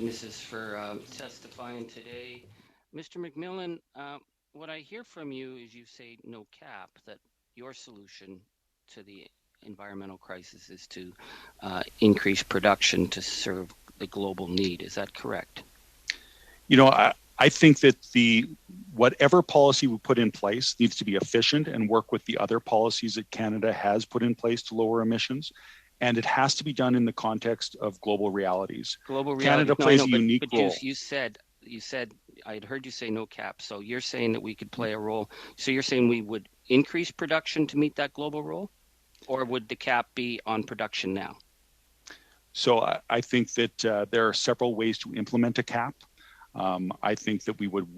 witnesses for testifying today. Mr. McMillan, what I hear from you is you say no cap, that your solution to the environmental crisis is to increase production to serve the global need. Is that correct? I think that whatever policy we put in place needs to be efficient and work with the other policies that Canada has put in place to lower emissions. And it has to be done in the context of global realities. Global Canada reality. No, I plays know, a unique but role. you said I had heard you say no cap. So you're saying that we could play a role. So you're saying we would increase production to meet that global role, or would the cap be on production now? So I think that there are several ways to implement a cap. I think that we would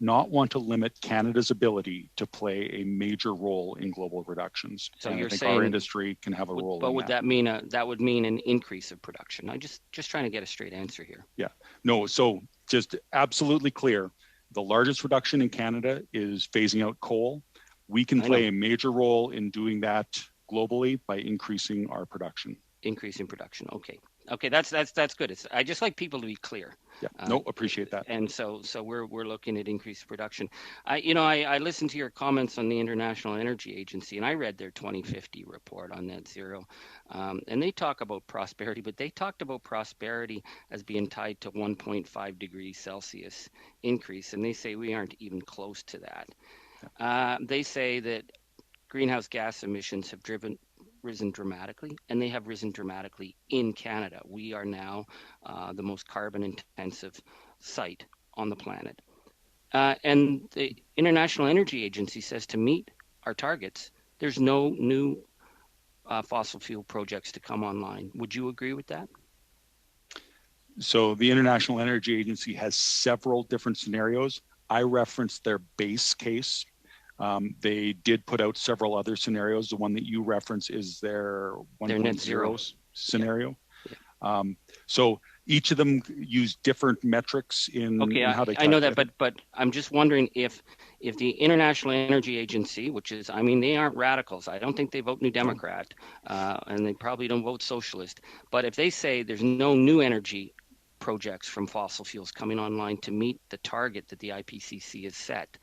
not want to limit Canada's ability to play a major role in global reductions. So and you're I think saying our industry can have a role but in would that mean that would mean an increase of production? I just trying to get a straight answer here. Yeah. No, so just absolutely clear. The largest reduction in Canada is phasing out coal. We can play a major role in doing that globally by increasing our production. Increasing production. Okay. Okay, that's good. I just like people to be clear. Yeah, appreciate that. And so we're looking at increased production. I listened to your comments on the International Energy Agency, and I read their 2050 report on net zero, and they talk about prosperity, but they talked about prosperity as being tied to 1.5 degrees Celsius increase, and they say we aren't even close to that. They say that greenhouse gas emissions have risen dramatically, and they have risen dramatically in Canada. We are now the most carbon-intensive site on the planet. And the International Energy Agency says to meet our targets, there's no new fossil fuel projects to come online. Would you agree with that? So the International Energy Agency has several different scenarios. I referenced their base case. They did put out several other scenarios. The one that you reference is their 1.0 scenario. Yeah. So each of them use different metrics in how they calculate. I know that, but I'm just wondering if the International Energy Agency, which is, they aren't radicals. I don't think they vote New Democrat, and they probably don't vote Socialist. But if they say there's no new energy projects from fossil fuels coming online to meet the target that the IPCC has set,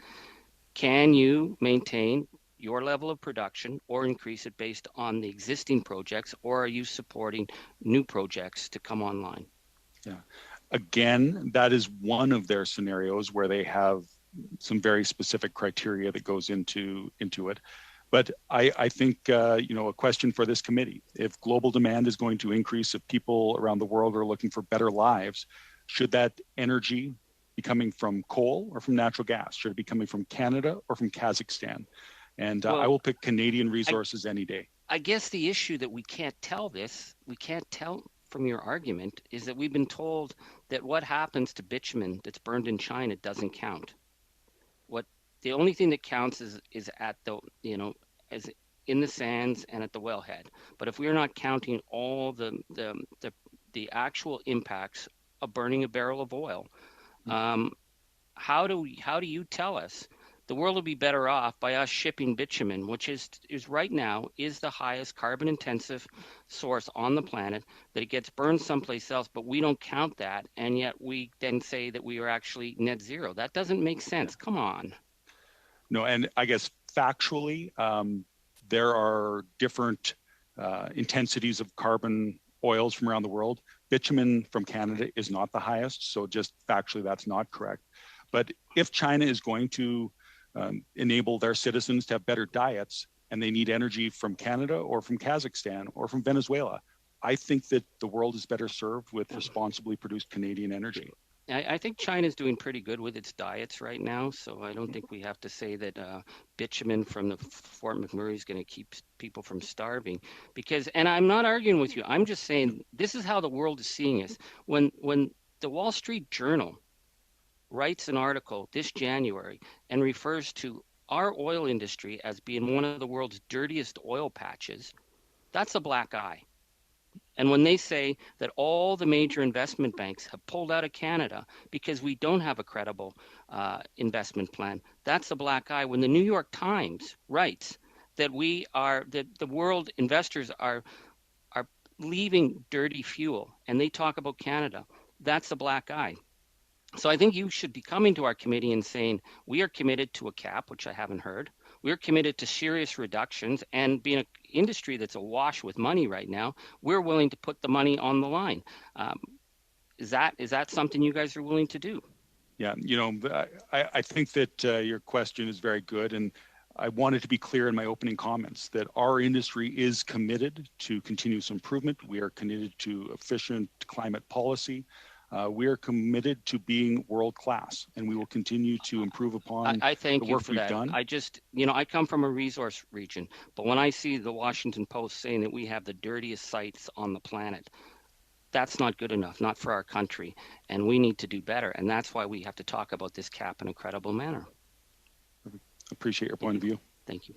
can you maintain your level of production or increase it based on the existing projects, or are you supporting new projects to come online? Yeah. Again, that is one of their scenarios where they have some very specific criteria that goes into it. But I think, a question for this committee, if global demand is going to increase, if people around the world are looking for better lives, should that energy be coming from coal or from natural gas? Should it be coming from Canada or from Kazakhstan? And I will pick Canadian resources any day. I guess the issue that we can't tell from your argument is that we've been told that what happens to bitumen that's burned in China doesn't count. The only thing that counts is at as in the sands and at the wellhead. But if we're not counting all the actual impacts of burning a barrel of oil, how do you tell us the world will be better off by us shipping bitumen, which is right now is the highest carbon intensive source on the planet, that it gets burned someplace else, but we don't count that, and yet we then say that we are actually net zero? That doesn't make sense. Come on. No, and I guess factually, there are different intensities of carbon oils from around the world. Bitumen from Canada is not the highest, so just factually that's not correct. But if China is going to enable their citizens to have better diets, and they need energy from Canada or from Kazakhstan or from Venezuela, I think that the world is better served with responsibly produced Canadian energy. I think China's doing pretty good with its diets right now, so I don't think we have to say that bitumen from the Fort McMurray is going to keep people from starving. And I'm not arguing with you. I'm just saying this is how the world is seeing us. When the Wall Street Journal writes an article this January and refers to our oil industry as being one of the world's dirtiest oil patches, that's a black eye. And when they say that all the major investment banks have pulled out of Canada because we don't have a credible investment plan, that's a black eye. When the New York Times writes that the world investors are leaving dirty fuel, and they talk about Canada, that's a black eye. So I think you should be coming to our committee and saying, we are committed to a cap, which I haven't heard. We're committed to serious reductions, and being an industry that's awash with money right now, we're willing to put the money on the line. Um, is that something you guys are willing to do? Yeah, I think that your question is very good, and I wanted to be clear in my opening comments that our industry is committed to continuous improvement. We are committed to efficient climate policy. We are committed to being world class, and we will continue to improve upon I the thank you work for we've that. done. I just, I come from a resource region, but when I see the Washington Post saying that we have the dirtiest sites on the planet, that's not good enough, not for our country, and we need to do better. And that's why we have to talk about this cap in a credible manner. Appreciate your point Mhm. of view. Thank you.